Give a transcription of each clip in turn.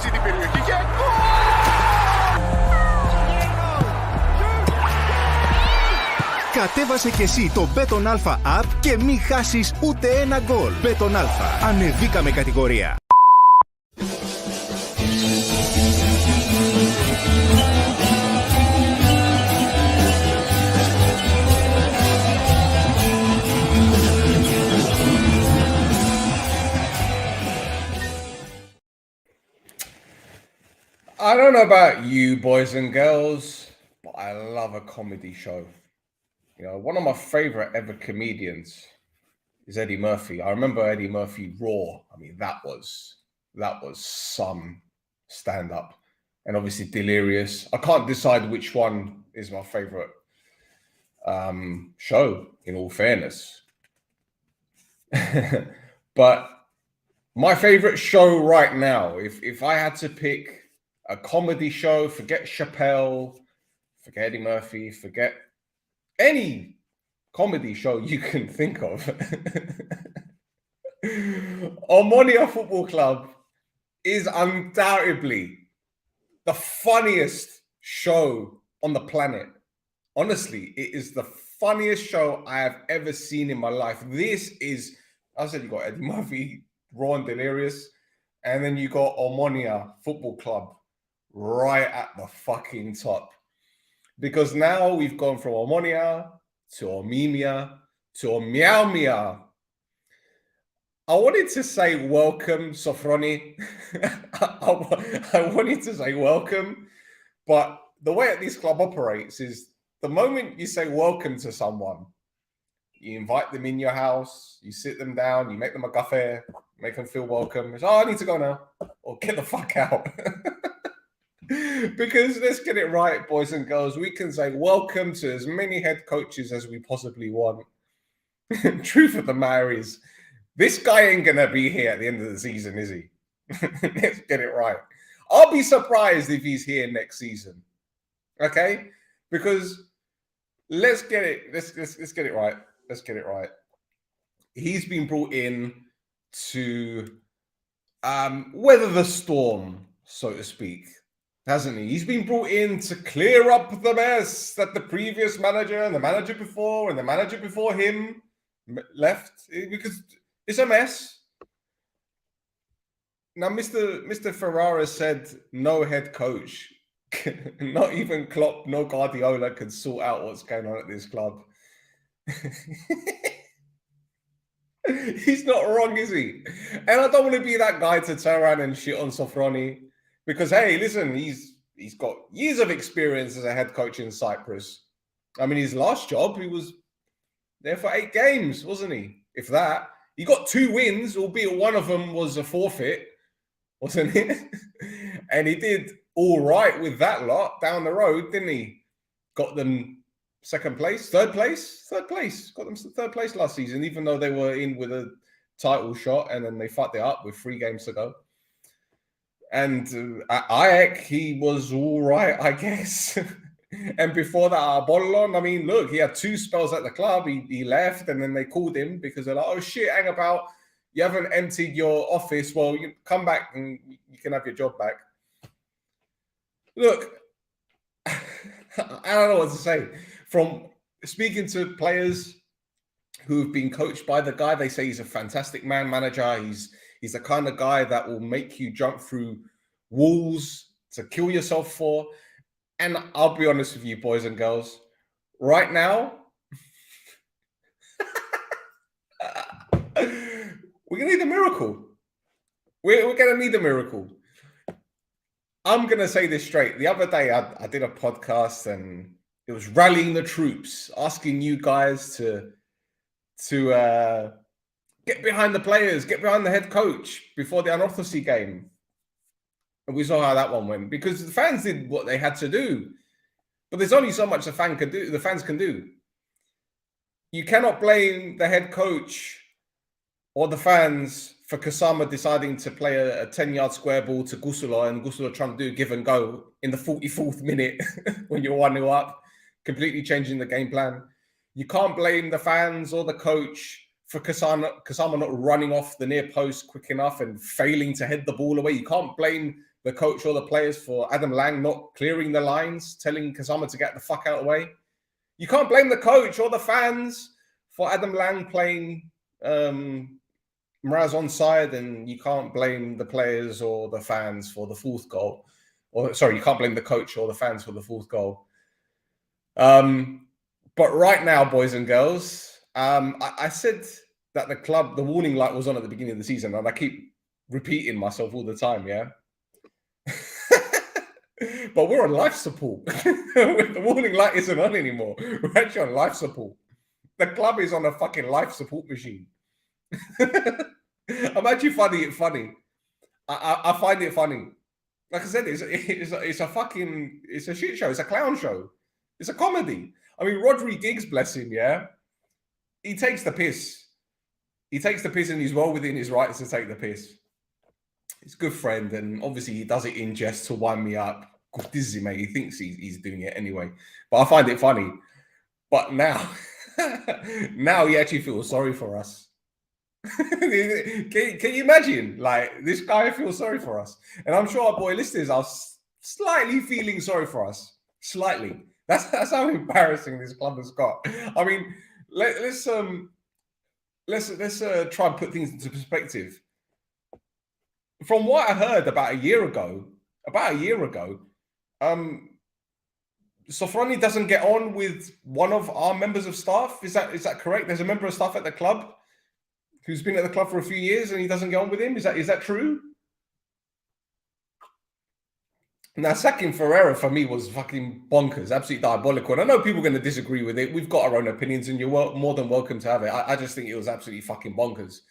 επίθεση την περιοχή και... Κατέβασε και εσύ το Bet On Alfa app και μην χάσεις ούτε ένα γκολ. Bet On Alfa. Ανεβήκαμε κατηγορία. I don't know about you boys and girls, but I love a comedy show. You know, one of my favorite ever comedians is Eddie Murphy. I remember Eddie Murphy Raw. I mean, that was some stand-up. And obviously Delirious. I can't decide which one is my favorite show, in all fairness. But my favorite show right now, if I had to pick a comedy show, forget Chappelle, forget Eddie Murphy, forget any comedy show you can think of. Omonoia Football Club is undoubtedly the funniest show on the planet. Honestly, it is the funniest show I have ever seen in my life. This is, I said, you got Eddie Murphy, Raw and Delirious, and then you got Omonoia Football Club right at the fucking top. Because now we've gone from Omonoia to oMEMEia to oMEOWmia. I wanted to say welcome, Sofroni. I wanted to say welcome, but the way this club operates is the moment you say welcome to someone, you invite them in your house, you sit them down, you make them a cafe, make them feel welcome. It's, oh, I need to go now, or get the fuck out. Because let's get it right, boys and girls. We can say welcome to as many head coaches as we possibly want. Truth of the matter is, this guy ain't going to be here at the end of the season, is he? Let's get it right. I'll be surprised if he's here next season. Okay? Because let's get it right. Let's get it right. He's been brought in to weather the storm, so to speak. Hasn't he? He's been brought in to clear up the mess that the previous manager and the manager before and the manager before him left, because it's a mess. Now, Mr. Ferrara said no head coach, not even Klopp, no Guardiola could sort out what's going on at this club. He's not wrong, is he? And I don't want to be that guy to turn around and shit on Sofroni. Because, hey, listen, he's got years of experience as a head coach in Cyprus. I mean, his last job, he was there for 8 games, wasn't he? If that. He got 2 wins, albeit one of them was a forfeit, wasn't it? And he did all right with that lot down the road, didn't he? Got them third place. Got them to third place last season, even though they were in with a title shot, and then they fucked it up with 3 games to go. And at Ajax, he was all right, I guess. And before that, at Bolon, I mean, look, he had 2 spells at the club. He left, and then they called him because they're like, oh, shit, hang about. You haven't emptied your office. Well, you come back and you can have your job back. Look, I don't know what to say. From speaking to players who've been coached by the guy, they say he's a fantastic manager. He's the kind of guy that will make you jump through walls to kill yourself for. And I'll be honest with you, boys and girls, right now, we're going to need a miracle. We're going to need a miracle. I'm going to say this straight. The other day, I did a podcast and it was rallying the troops, asking you guys to get behind the players, get behind the head coach before the ANTROPI game. And we saw how that one went because the fans did what they had to do. But there's only so much the fans can do. You cannot blame the head coach or the fans for Kasama deciding to play a 10-yard square ball to Gusula and Gusula trying to do give and go in the 44th minute when you're 1-0 up, completely changing the game plan. You can't blame the fans or the coach for Kasama not running off the near post quick enough and failing to head the ball away. You can't blame the coach or the players for Adam Lang not clearing the lines, telling Kazama to get the fuck out of the way. You can't blame the coach or the fans for Adam Lang playing Mraz onside, and you can't blame the players or the fans for the fourth goal. Or sorry, you can't blame the coach or the fans for the fourth goal. But right now, boys and girls, I said that the warning light was on at the beginning of the season, and I keep repeating myself all the time, yeah? But we're on life support. The warning light isn't on anymore. We're actually on life support. The club is on a fucking life support machine. I'm actually finding it funny. I find it funny. Like I said, it's a shit show. It's a clown show. It's a comedy. I mean, Rodri Giggs, bless him, yeah? He takes the piss. He takes the piss, and he's well within his rights to take the piss. He's a good friend, and obviously he does it in jest to wind me up. This is mate. He thinks he's doing it anyway. But I find it funny. But now, now he actually feels sorry for us. Can you imagine? Like, this guy feels sorry for us. And I'm sure our boy listeners are slightly feeling sorry for us. Slightly. That's how embarrassing this club has got. I mean, let's try and put things into perspective. From what I heard about a year ago, Sofroni doesn't get on with one of our members of staff. Is that correct? There's a member of staff at the club who's been at the club for a few years, and he doesn't get on with him. Is that true? Now, sacking Ferreira for me was fucking bonkers, absolutely diabolical. And I know people are going to disagree with it. We've got our own opinions, and you're more than welcome to have it. I just think it was absolutely fucking bonkers,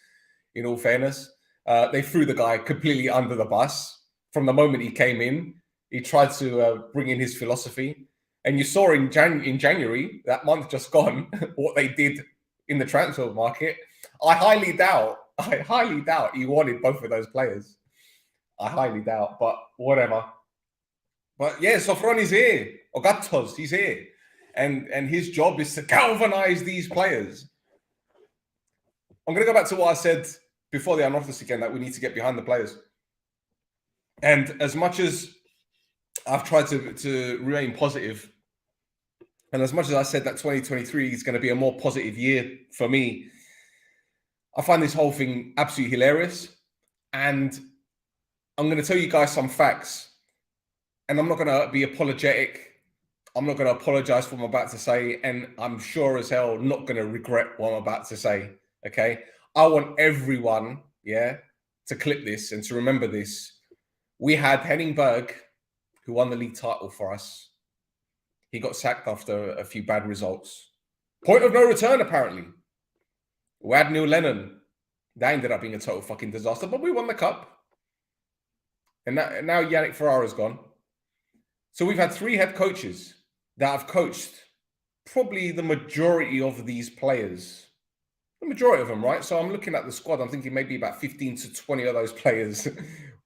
in all fairness. They threw the guy completely under the bus. From the moment he came in, he tried to bring in his philosophy. And you saw in January, that month just gone, what they did in the transfer market. I highly doubt he wanted both of those players. I highly doubt, but whatever. But yeah, Sofroni's here. Ogatos, he's here. And his job is to galvanize these players. I'm going to go back to what I said before the unorthodox again, that we need to get behind the players. And as much as I've tried to remain positive, and as much as I said that 2023 is going to be a more positive year for me, I find this whole thing absolutely hilarious. And I'm going to tell you guys some facts. And I'm not going to be apologetic. I'm not going to apologize for what I'm about to say. And I'm sure as hell not going to regret what I'm about to say. Okay? I want everyone, to clip this and to remember this. We had Henning Berg, who won the league title for us. He got sacked after a few bad results. Point of no return, apparently. We had Neil Lennon. That ended up being a total fucking disaster, but we won the cup. And now Yannick Ferrara's gone. So we've had 3 head coaches that have coached probably the majority of these players. The majority of them, right? So I'm looking at the squad. I'm thinking maybe about 15 to 20 of those players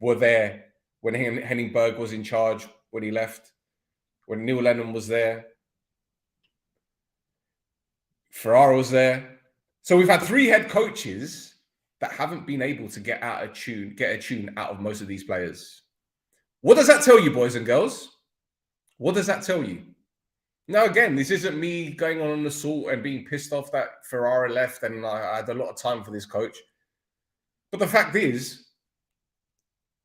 were there when Henning Berg was in charge, when he left, when Neil Lennon was there. Ferrara was there. So we've had 3 head coaches that haven't been able to get a tune out of most of these players. What does that tell you, boys and girls? What does that tell you? Now, again, this isn't me going on an assault and being pissed off that Ferrara left and I had a lot of time for this coach. But the fact is,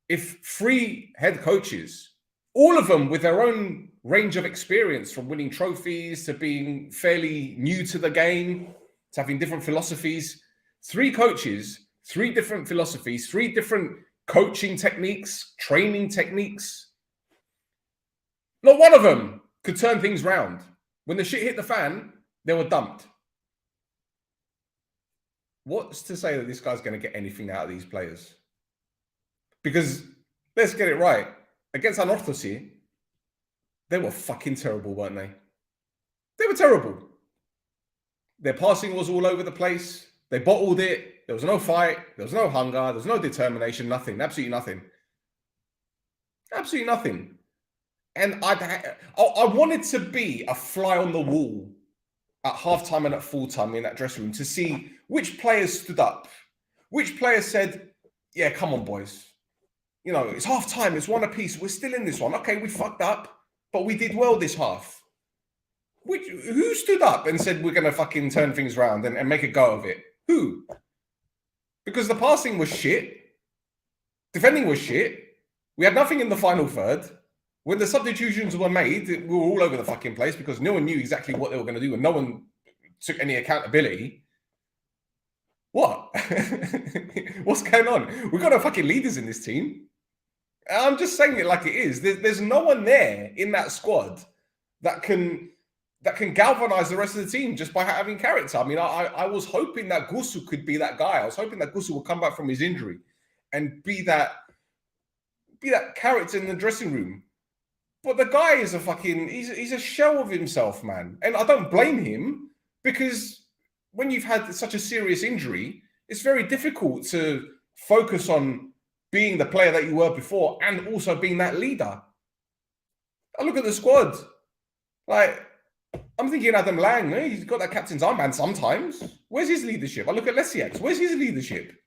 if 3 head coaches, all of them with their own range of experience, from winning trophies to being fairly new to the game, to having different philosophies, 3 coaches, 3 different philosophies, 3 different coaching techniques, training techniques, not one of them could turn things round. When the shit hit the fan, they were dumped. What's to say that this guy's going to get anything out of these players? Because, let's get it right, against Anorthosi, they were fucking terrible, weren't they? They were terrible. Their passing was all over the place. They bottled it. There was no fight. There was no hunger. There was no determination. Nothing. Absolutely nothing. Absolutely nothing. And I wanted to be a fly on the wall at halftime and at full-time in that dressing room to see which players stood up, which players said, yeah, come on, boys. you know, it's half time, it's 1 apiece. We're still in this one. Okay, we fucked up, but we did well this half. Who stood up and said we're going to fucking turn things around and make a go of it? Who? Because the passing was shit. Defending was shit. We had nothing in the final third. When the substitutions were made, we were all over the fucking place because no one knew exactly what they were going to do and no one took any accountability. What? What's going on? We've got no fucking leaders in this team. I'm just saying it like it is. There's no one there in that squad that can galvanize the rest of the team just by having character. I mean, I was hoping that Gusu could be that guy. I was hoping that Gusu would come back from his injury and be that character in the dressing room. But the guy is he's a shell of himself, man. And I don't blame him because when you've had such a serious injury, it's very difficult to focus on being the player that you were before and also being that leader. I look at the squad. Like, I'm thinking Adam Lang, he's got that captain's armband sometimes. Where's his leadership? I look at Lesiak. Where's his leadership?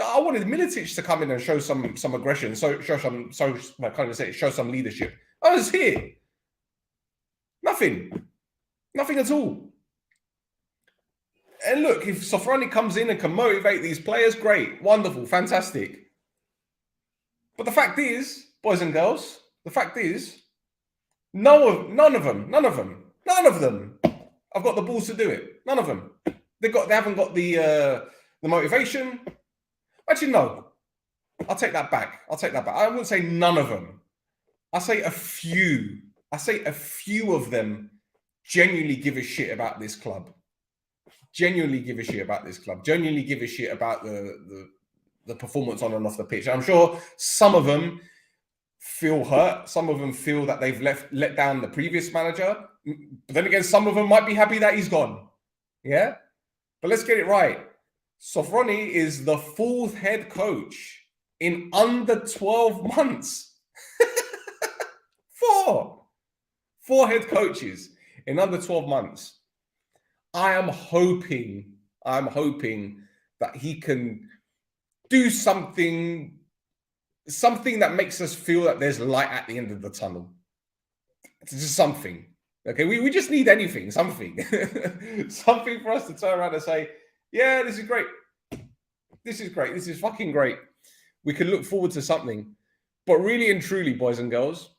I wanted Militic to come in and show some aggression, show some leadership. I was here. Nothing at all. And look, if Sofroni comes in and can motivate these players, great, wonderful, fantastic. But the fact is, boys and girls, none of them have got the balls to do it. None of them. They haven't got the motivation. Actually, no. I'll take that back. I wouldn't say none of them. I say a few. A few of them genuinely give a shit about this club. Genuinely give a shit about the performance on and off the pitch. I'm sure some of them feel hurt. Some of them feel that they've let down the previous manager. But then again, some of them might be happy that he's gone. Yeah? But let's get it right. Sofroni is the 4th head coach in under 12 months. 4 head coaches in under 12 months. I am hoping that he can do something that makes us feel that there's light at the end of the tunnel. It's just something. Okay, we just need anything, something. Something for us to turn around and say, yeah, this is great. This is fucking great. We can look forward to something. But really and truly, boys and girls,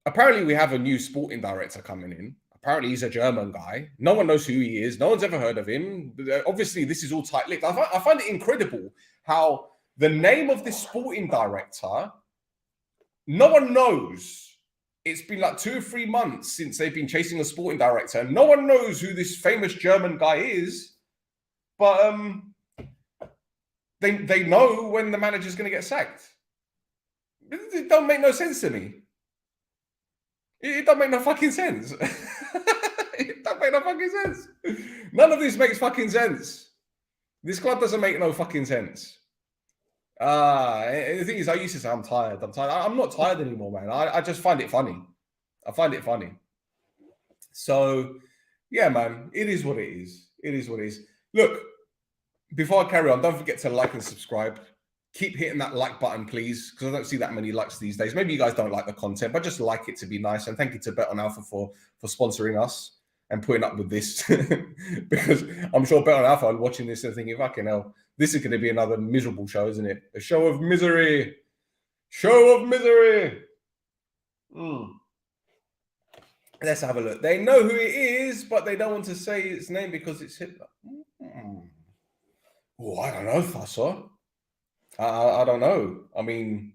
apparently we have a new sporting director coming in. Apparently he's a German guy. No one knows who he is. No one's ever heard of him. Obviously, this is all tight-lipped. I find it incredible how the name of this sporting director, no one knows. It's been like 2 or 3 months since they've been chasing a sporting director. No one knows who this famous German guy is. But they know when the manager's going to get sacked. It don't make no sense to me. It don't make no fucking sense. It don't make no fucking sense. None of this makes fucking sense. This club doesn't make no fucking sense. The thing is, I used to say I'm tired. I'm not tired anymore, man. I just find it funny. I find it funny. So, yeah, man, it is what it is. It is what it is. Look, before I carry on, don't forget to like and subscribe. Keep hitting that like button, please, because I don't see that many likes these days. Maybe you guys don't like the content, but just like it to be nice. And thank you to Bet On Alfa for sponsoring us and putting up with this. Because I'm sure Bet On Alfa are watching this and thinking, fucking hell, this is going to be another miserable show, isn't it? A show of misery. Let's have a look. They know who it is, but they don't want to say its name because it's Hitler. Oh, I don't know, Faso. I don't know. I mean,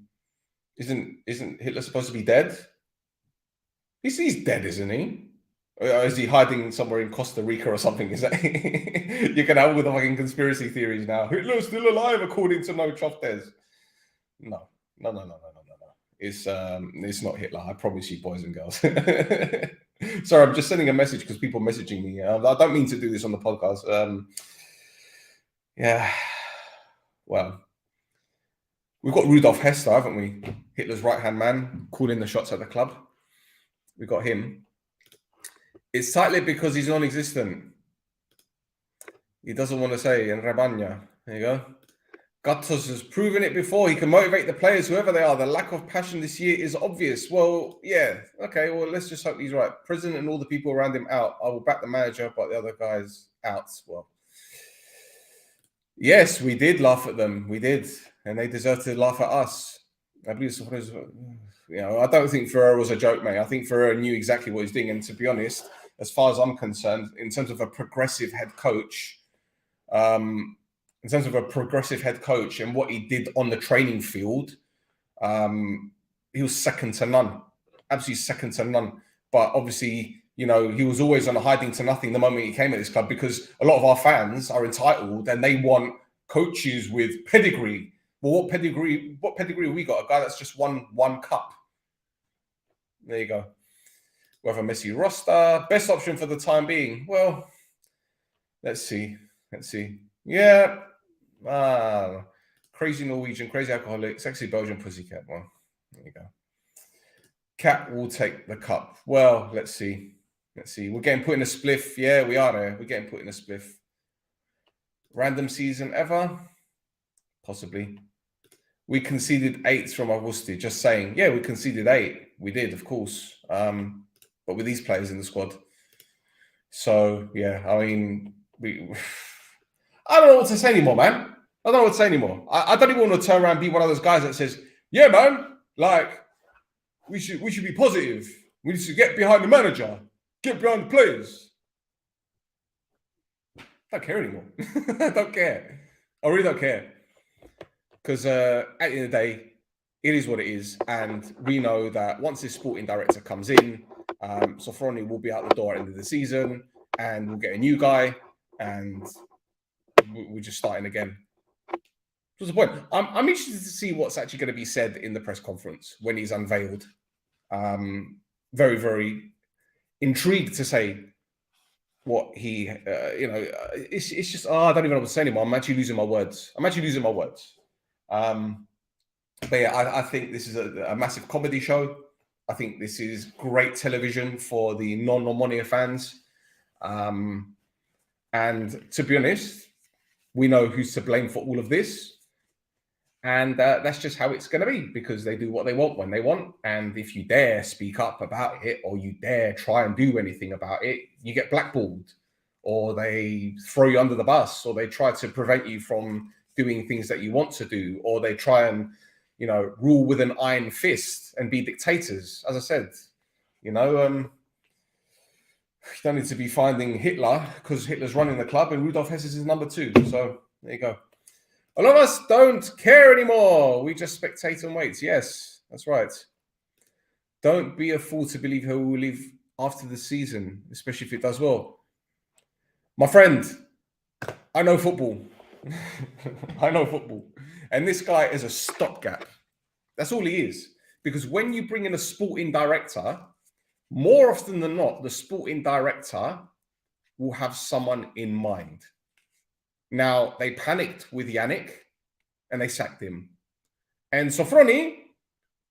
isn't Hitler supposed to be dead? He's dead, isn't he? Or is he hiding somewhere in Costa Rica or something? Is that you can have all the fucking conspiracy theories now? Hitler's still alive according to No Choftes. No. It's not Hitler. I promise you, boys and girls. Sorry, I'm just sending a message because people are messaging me. I don't mean to do this on the podcast. Yeah. Well. We've got Rudolf Hester, haven't we? Hitler's right-hand man, calling the shots at the club. We got him. It's tight-lipped because he's non-existent. He doesn't want to say, en Rabanya. There you go. Gattuso has proven it before. He can motivate the players, whoever they are. The lack of passion this year is obvious. Well, yeah. Okay, well, let's just hope he's right. President and all the people around him out. I will back the manager, but the other guys out. Well, yes, we did laugh at them. We did. And they deserve to laugh at us. I believe, I don't think Ferreira was a joke, mate. I think Ferreira knew exactly what he's doing. And to be honest, as far as I'm concerned, in terms of a progressive head coach, and what he did on the training field, he was second to none. Absolutely second to none. But obviously, he was always on a hiding to nothing the moment he came at this club, because a lot of our fans are entitled and they want coaches with pedigree. Well, what pedigree have we got? A guy that's just won one cup. There you go. We have a messy roster. Best option for the time being. Well, let's see. Yeah. Crazy Norwegian, crazy alcoholic, sexy Belgian pussycat. Well, there you go. Cat will take the cup. Well, let's see. We're getting put in a spliff. Yeah, we are there. We're getting put in a spliff. Random season ever? Possibly. We conceded 8 from Augusti. Just saying. Yeah, we conceded 8. We did, of course. But with these players in the squad. So, yeah, I mean, I don't know what to say anymore, man. I don't even want to turn around and be one of those guys that says, yeah, man, like, we should be positive. We need to get behind the manager. Get behind the players. I don't care anymore. I don't care. I really don't care. Because at the end of the day, it is what it is. And we know that once this sporting director comes in, Sofroni will be out the door at the end of the season, and we'll get a new guy, and we're just starting again. What's the point? I'm interested to see what's actually going to be said in the press conference when he's unveiled. Very, very intrigued to say what he, it's just, I don't even know what to say anymore. I'm actually losing my words. But yeah, I think this is a massive comedy show. I think this is great television for the non-Omonoia fans. And to be honest, we know who's to blame for all of this. And that's just how it's going to be, because they do what they want when they want. And if you dare speak up about it, or you dare try and do anything about it, you get blackballed, or they throw you under the bus, or they try to prevent you from doing things that you want to do, or they try and, rule with an iron fist and be dictators. As I said, you don't need to be finding Hitler, because Hitler's running the club and Rudolf Hess is number 2. So there you go. A lot of us don't care anymore. We just spectate and wait. Yes, that's right. Don't be a fool to believe he will leave after the season, especially if it does well. My friend, I know football. And this guy is a stopgap. That's all he is. Because when you bring in a sporting director, more often than not, the sporting director will have someone in mind. Now, they panicked with Yannick and they sacked him. And Sofroni,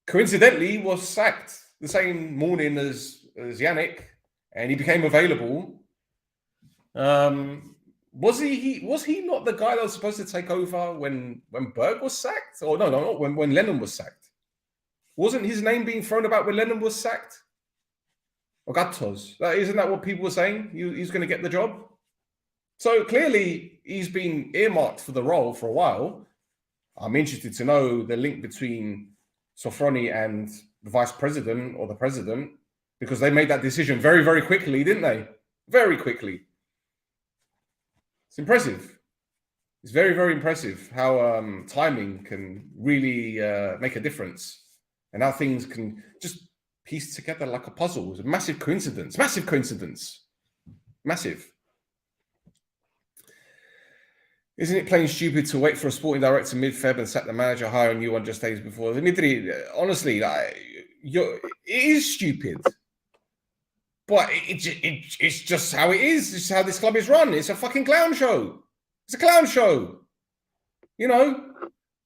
coincidentally, was sacked the same morning as Yannick, and he became available. Was he not the guy that was supposed to take over when Berg was sacked? Or no, not when Lennon was sacked. Wasn't his name being thrown about when Lennon was sacked? Or Gattos? Isn't that what people were saying? He's going to get the job? So clearly, he's been earmarked for the role for a while. I'm interested to know the link between Sofroni and the vice president or the president, because they made that decision very, very quickly, didn't they? Very quickly. It's impressive. It's very, very impressive how timing can really make a difference, and how things can just piece together like a puzzle. It's a massive coincidence. Massive. Isn't it plain stupid to wait for a sporting director mid-Feb and sack the manager, hire a new one just days before? Honestly, it is stupid. But it's just how it is. It's how this club is run. It's a fucking clown show. It's a clown show.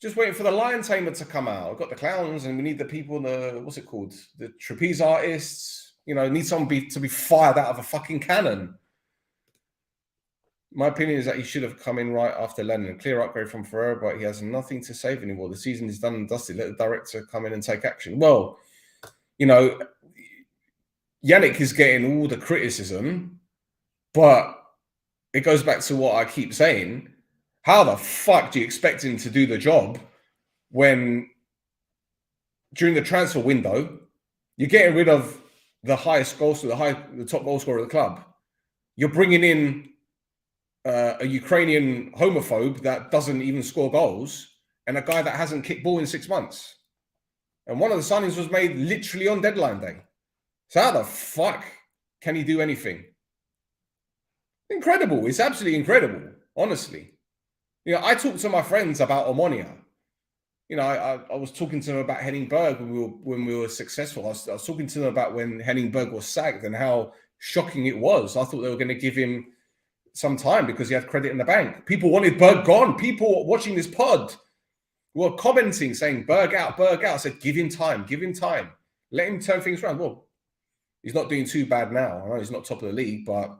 Just waiting for the lion tamer to come out. I've got the clowns, and we need the people, the trapeze artists. Need someone to be fired out of a fucking cannon. My opinion is that he should have come in right after Lennon. Clear upgrade from Ferreira, but he has nothing to save anymore. The season is done and dusted. Let the director come in and take action. Well, you know, Yannick is getting all the criticism, but it goes back to what I keep saying. How the fuck do you expect him to do the job when during the transfer window, you're getting rid of the highest goal scorer, the top goal scorer of the club. You're bringing in a Ukrainian homophobe that doesn't even score goals and a guy that hasn't kicked ball in 6 months. And one of the signings was made literally on deadline day. So how the fuck can he do anything? Incredible. It's absolutely incredible, honestly. You know, I talked to my friends about Omonoia. You know, I was talking to them about Henning Berg when we were successful. I was talking to them about when Henning Berg was sacked and how shocking it was. I thought they were going to give him some time because he had credit in the bank. People wanted Berg gone. People watching this pod were commenting, saying, Berg out, Berg out. I said, give him time, give him time. Let him turn things around. Well, he's not doing too bad now. I know he's not top of the league, but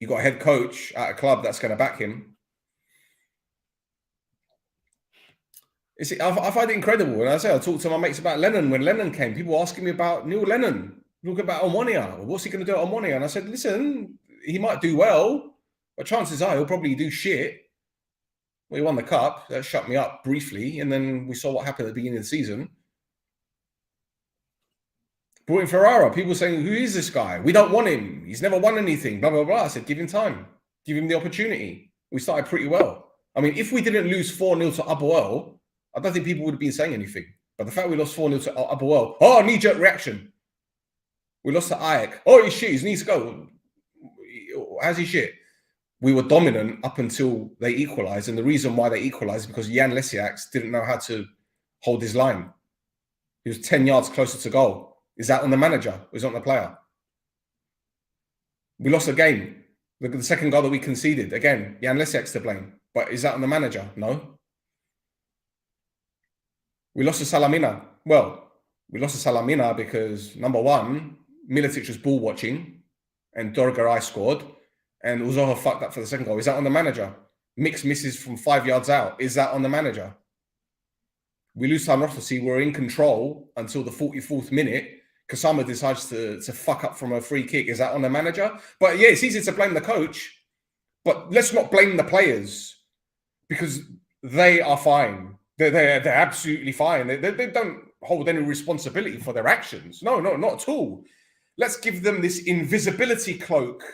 you got a head coach at a club that's going to back him. I find it incredible. And I talked to my mates about Lennon when Lennon came. People were asking me about Neil Lennon. Look about Omonoia. What's he going to do at Omonoia? And I said, listen, he might do well, but chances are he'll probably do shit. Well, he won the cup. That shut me up briefly. And then we saw what happened at the beginning of the season. Brought in Ferrara. People saying, who is this guy? We don't want him. He's never won anything. Blah, blah, blah. I said, give him time. Give him the opportunity. We started pretty well. I mean, if we didn't lose 4-0 to Apoel, I don't think people would have been saying anything. But the fact we lost 4-0 to Apoel, oh, knee-jerk reaction. We lost to Ajax. Oh, he's shit. He needs to go. How's he shit? We were dominant up until they equalised. And the reason why they equalised is because Jan Lesiak didn't know how to hold his line. He was 10 yards closer to goal. Is that on the manager? Or is that on the player? We lost the game. Look at the second goal that we conceded. Again, Jan Lesiak's to blame. But is that on the manager? No. We lost to Salamina. Well, we lost to Salamina because, number one, Militic was ball watching and Dorgaray scored and Uzoho fucked up for the second goal. Is that on the manager? Mix misses from 5 yards out. Is that on the manager? We lose to ANTROPI. We're in control until the 44th minute. Kasama decides to fuck up from a free kick. Is that on the manager? But yeah, it's easy to blame the coach. But let's not blame the players because they are fine. They're absolutely fine. They don't hold any responsibility for their actions. No, not at all. Let's give them this invisibility cloak,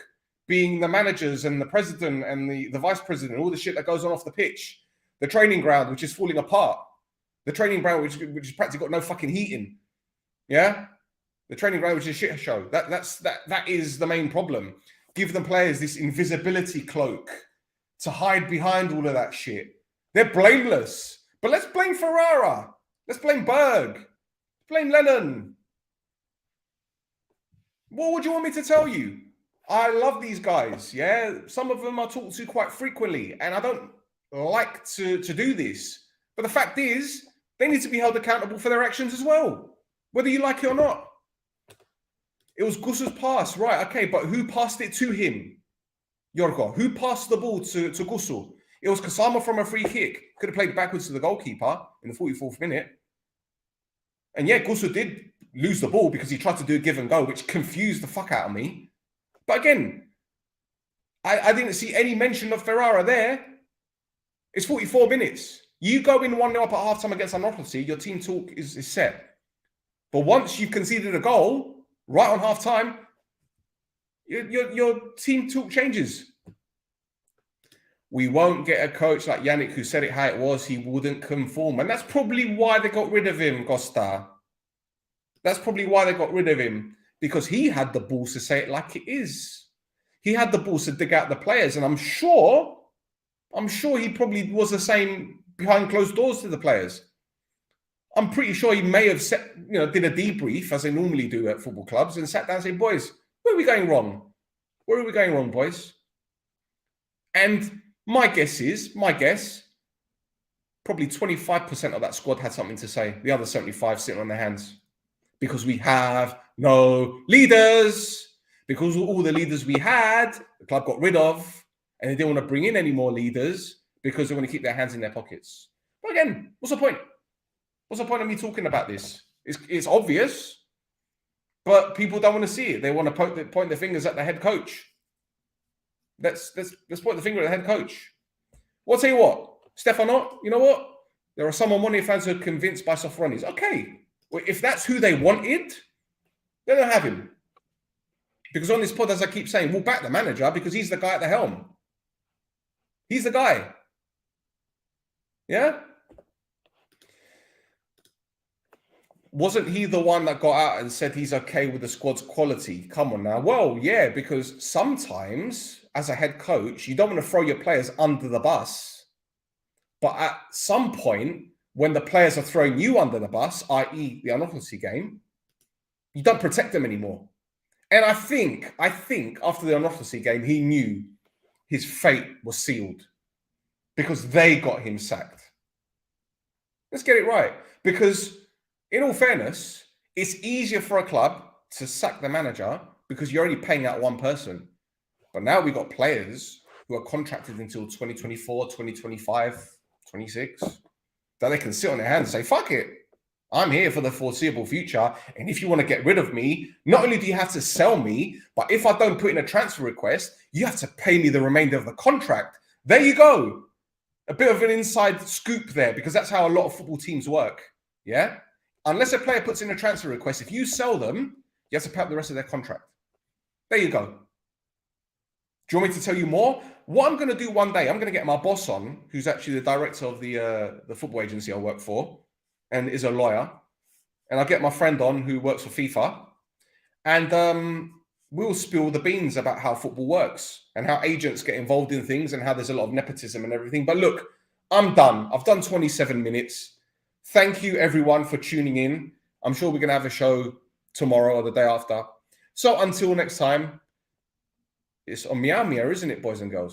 being the managers and the president and the vice president, all the shit that goes on off the pitch. The training ground, which is falling apart. The training ground, which has practically got no fucking heating. Yeah? The training ground, which is a shit show. That is the main problem. Give the players this invisibility cloak to hide behind all of that shit. They're blameless. But let's blame Ferrara. Let's blame Berg. Blame Lennon. What would you want me to tell you? I love these guys, yeah? Some of them I talk to quite frequently, and I don't like to do this. But the fact is, they need to be held accountable for their actions as well, whether you like it or not. It was Gus's pass, right? Okay, but who passed it to him? Yorko. Who passed the ball to Gusu? It was Kasama from a free kick. Could have played backwards to the goalkeeper in the 44th minute. And yeah, Gusu did lose the ball because he tried to do a give and go, which confused the fuck out of me. But again, I didn't see any mention of Ferrara there. It's 44 minutes. You go in 1-0 up at halftime against ANTROPI, your team talk is set. But once you've conceded a goal, right on halftime, your team talk changes. We won't get a coach like Yannick who said it how it was. He wouldn't conform. And that's probably why they got rid of him, Costa. That's probably why they got rid of him. Because he had the balls to say it like it is. He had the balls to dig out the players. And I'm sure he probably was the same behind closed doors to the players. I'm pretty sure he may have did a debrief, as they normally do at football clubs, and sat down and said, boys, where are we going wrong? Where are we going wrong, boys? And my guess, probably 25% of that squad had something to say. The other 75 sitting on their hands. Because we have no leaders. because all the leaders we had, the club got rid of, and they didn't want to bring in any more leaders because they want to keep their hands in their pockets. But again, what's the point? What's the point of me talking about this? It's obvious, but people don't want to see it. They want to point their fingers at the head coach. Let's point the finger at the head coach. Well, I'll tell you what, Stefano, you know what? There are some Omonoia fans who are convinced by Sofroni's. Okay, well, if that's who they wanted, then they'll have him. Because on this pod, as I keep saying, we'll back the manager because he's the guy at the helm. He's the guy. Yeah? Wasn't he the one that got out and said he's okay with the squad's quality? Come on now. Well, yeah, because sometimes as a head coach, you don't want to throw your players under the bus. But at some point, when the players are throwing you under the bus, i.e. the ANTROPI game, you don't protect them anymore. And I think after the ANTROPI game, he knew his fate was sealed because they got him sacked. Let's get it right. Because in all fairness, it's easier for a club to sack the manager because you're only paying out one person. But now we've got players who are contracted until 2024, 2025, 26, that they can sit on their hands and say, fuck it. I'm here for the foreseeable future. And if you want to get rid of me, not only do you have to sell me, but if I don't put in a transfer request, you have to pay me the remainder of the contract. There you go. A bit of an inside scoop there, because that's how a lot of football teams work. Yeah? Unless a player puts in a transfer request, if you sell them, you have to pay up the rest of their contract. There you go. Do you want me to tell you more? What I'm going to do one day, I'm going to get my boss on, who's actually the director of the football agency I work for and is a lawyer. And I'll get my friend on who works for FIFA. And we'll spill the beans about how football works and how agents get involved in things and how there's a lot of nepotism and everything. But look, I'm done. I've done 27 minutes. Thank you, everyone, for tuning in. I'm sure we're going to have a show tomorrow or the day after. So until next time, it's oMEOWmia, isn't it, boys and girls?